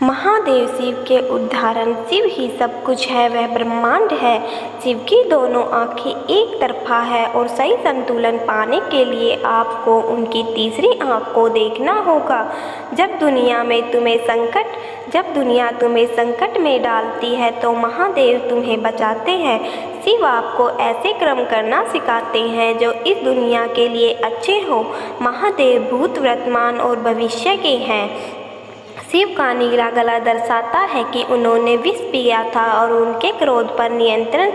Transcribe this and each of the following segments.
महादेव शिव के उदाहरण। शिव ही सब कुछ है, वह ब्रह्मांड है। शिव की दोनों आंखें एक तरफा है और सही संतुलन पाने के लिए आपको उनकी तीसरी आंख को देखना होगा। जब दुनिया तुम्हें संकट में डालती है तो महादेव तुम्हें बचाते हैं। शिव आपको ऐसे कर्म करना सिखाते हैं जो इस दुनिया के लिए अच्छे हो। महादेव भूत, वर्तमान और भविष्य के हैं। शिव का नीला गला दर्शाता है कि उन्होंने विष पिया था और उनके क्रोध पर नियंत्रण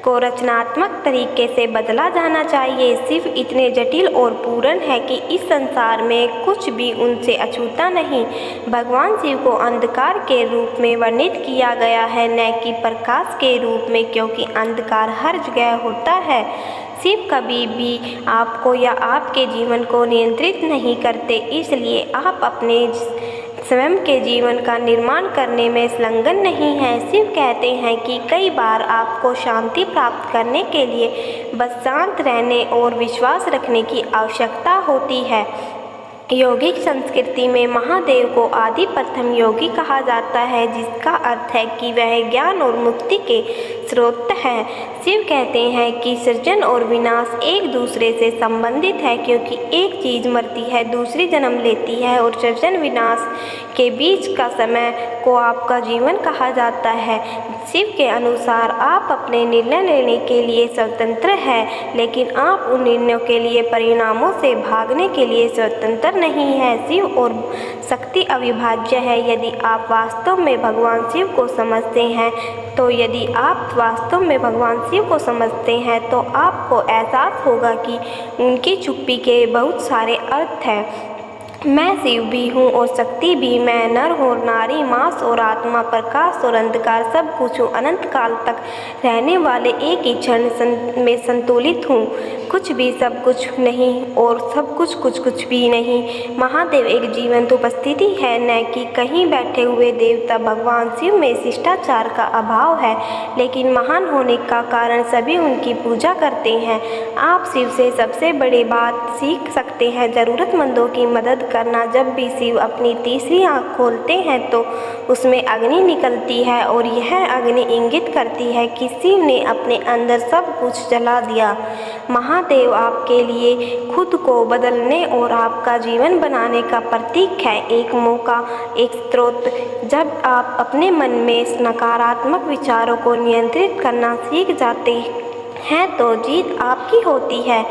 को रचनात्मक तरीके से बदला जाना चाहिए। शिव इतने जटिल और पूर्ण है कि इस संसार में कुछ भी उनसे अछूता नहीं। भगवान शिव को अंधकार के रूप में वर्णित किया गया है, न कि प्रकाश के रूप में, क्योंकि अंधकार हर जगह होता है। शिव कभी भी आपको या आपके जीवन को नियंत्रित नहीं करते, इसलिए आप अपने स्वयं के जीवन का निर्माण करने में संलग्न नहीं हैं। शिव कहते हैं कि कई बार आपको शांति प्राप्त करने के लिए बस शांत रहने और विश्वास रखने की आवश्यकता होती है। योगिक संस्कृति में महादेव को आदि प्रथम योगी कहा जाता है, जिसका अर्थ है कि वह ज्ञान और मुक्ति के स्रोत है। शिव कहते हैं कि सृजन और विनाश एक दूसरे से संबंधित है, क्योंकि एक चीज मरती है, दूसरी जन्म लेती है, और सृजन विनाश के बीच का समय को आपका जीवन कहा जाता है। शिव के अनुसार आप अपने निर्णय लेने के लिए स्वतंत्र हैं, लेकिन आप उन निर्णयों के लिए परिणामों से भागने के लिए स्वतंत्र नहीं है। शिव और शक्ति अविभाज्य है। यदि आप वास्तव में भगवान शिव को समझते हैं तो आपको एहसास होगा कि उनकी चुप्पी के बहुत सारे अर्थ हैं। मैं शिव भी हूँ और शक्ति भी। मैं नर और नारी, मांस और आत्मा, प्रकाश और अंधकार, सब कुछ हूँ। अनंत काल तक रहने वाले एक ही क्षण में संतुलित हूँ। कुछ भी सब कुछ नहीं और सब कुछ कुछ भी नहीं। महादेव एक जीवंत उपस्थिति है, न कि कहीं बैठे हुए देवता। भगवान शिव में शिष्टाचार का अभाव है, लेकिन महान होने का कारण सभी उनकी पूजा करते हैं। आप शिव से सबसे बड़ी बात सीख सकते हैं, जरूरतमंदों की मदद करना। जब भी शिव अपनी तीसरी आंख खोलते हैं तो उसमें अग्नि निकलती है, और यह अग्नि इंगित करती है कि शिव ने अपने अंदर सब कुछ जला दिया। महादेव आपके लिए खुद को बदलने और आपका जीवन बनाने का प्रतीक है, एक मौका, एक स्रोत। जब आप अपने मन में नकारात्मक विचारों को नियंत्रित करना सीख जाते हैं तो जीत आपकी होती है।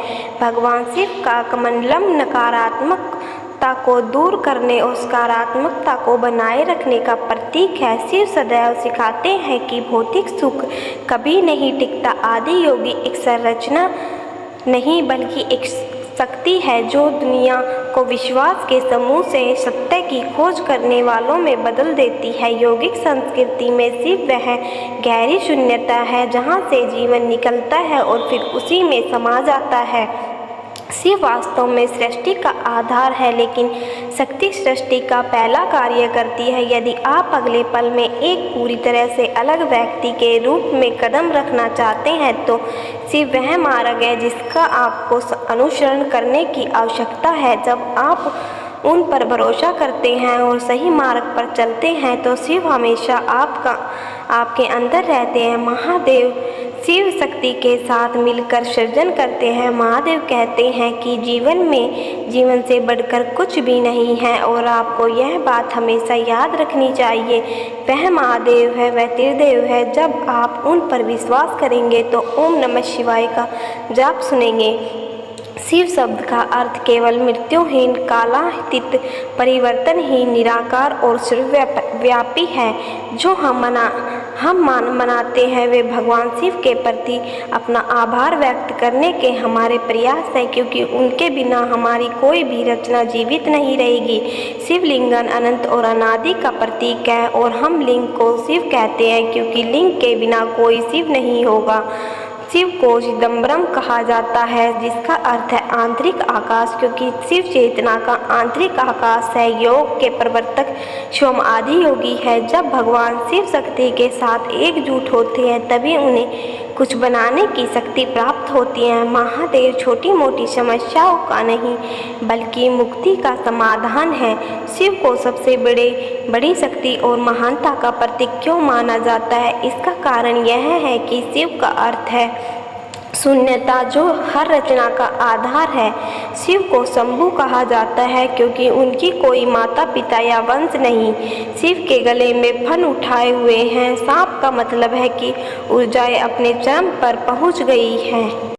भगवान शिव का कमंडलम नकारात्मकता को दूर करने और सकारात्मकता को बनाए रखने का प्रतीक है। शिव सदैव सिखाते हैं कि भौतिक सुख कभी नहीं टिकता। आदि योगी एक संरचना नहीं बल्कि एक शक्ति है जो दुनिया को विश्वास के समूह से सत्य की खोज करने वालों में बदल देती है। योगिक संस्कृति में शिव वह गहरी शून्यता है जहाँ से जीवन निकलता है और फिर उसी में समा जाता है। शिव वास्तव में सृष्टि का आधार है, लेकिन शक्ति सृष्टि का पहला कार्य करती है। यदि आप अगले पल में एक पूरी तरह से अलग व्यक्ति के रूप में कदम रखना चाहते हैं तो शिव वह मार्ग है जिसका आपको अनुसरण करने की आवश्यकता है। जब आप उन पर भरोसा करते हैं और सही मार्ग पर चलते हैं तो शिव हमेशा आपके अंदर रहते हैं। महादेव शिव शक्ति के साथ मिलकर सृजन करते हैं। महादेव कहते हैं कि जीवन से बढ़कर कुछ भी नहीं है, और आपको यह बात हमेशा याद रखनी चाहिए। वह महादेव है, वह त्रिदेव है। जब आप उन पर विश्वास करेंगे तो ओम नमः शिवाय का जाप सुनेंगे। शिव शब्द का अर्थ केवल मृत्युहीन, कालातीत, परिवर्तनहीन, निराकार और सर्वव्यापी है। जो हम मनाते हैं वे भगवान शिव के प्रति अपना आभार व्यक्त करने के हमारे प्रयास हैं, क्योंकि उनके बिना हमारी कोई भी रचना जीवित नहीं रहेगी। शिवलिंग अनंत और अनादि का प्रतीक है, और हम लिंग को शिव कहते हैं क्योंकि लिंग के बिना कोई शिव नहीं होगा। शिव को चिदंबरम कहा जाता है, जिसका अर्थ है आंतरिक आकाश, क्योंकि शिव चेतना का आंतरिक आकाश है। योग के प्रवर्तक स्वयं आदि योगी है। जब भगवान शिव शक्ति के साथ एकजुट होते हैं तभी उन्हें कुछ बनाने की शक्ति प्राप्त होती है। महादेव छोटी मोटी समस्याओं का नहीं बल्कि मुक्ति का समाधान है। शिव को सबसे बड़ी शक्ति और महानता का प्रतीक क्यों माना जाता है? इसका कारण यह है कि शिव का अर्थ है शून्यता, जो हर रचना का आधार है। शिव को शंभु कहा जाता है क्योंकि उनकी कोई माता पिता या वंश नहीं। शिव के गले में फन उठाए हुए हैं। सांप का मतलब है कि ऊर्जाएं अपने चरम पर पहुंच गई हैं।